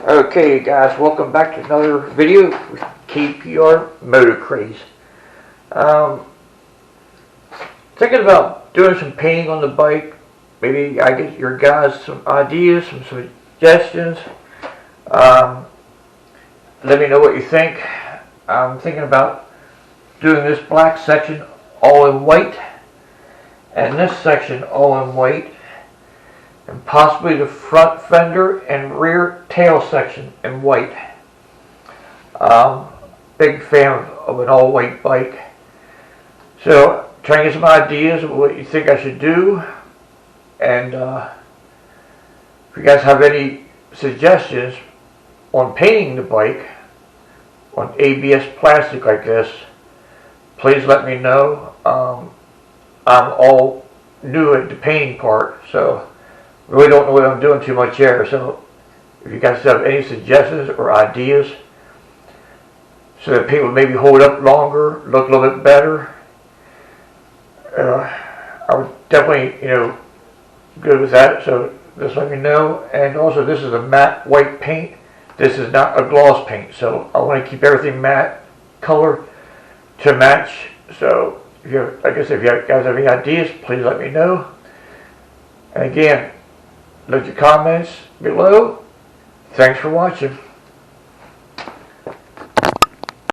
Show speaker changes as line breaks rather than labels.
Okay guys, welcome back to another video with KPR Motor Craze. Thinking about doing some painting on the bike. Maybe I get your guys some ideas, some suggestions. Let me know what you think. I'm thinking about doing this black section all in white and this section all in white, and possibly the front fender and rear tail section in white. Big fan of an all white bike. So trying to get some ideas of what you think I should do, and if you guys have any suggestions on painting the bike on ABS plastic like this, please let me know. I'm all new at the painting part, so really don't know what I'm doing too much here. So if you guys have any suggestions or ideas so that paint would maybe hold up longer, look a little bit better, I would definitely, good with that. So just let me know. And also, this is a matte white paint. This is not a gloss paint, so I want to keep everything matte color to match. So if you guys have any ideas, please let me know. And again, leave your comments below. Thanks for watching.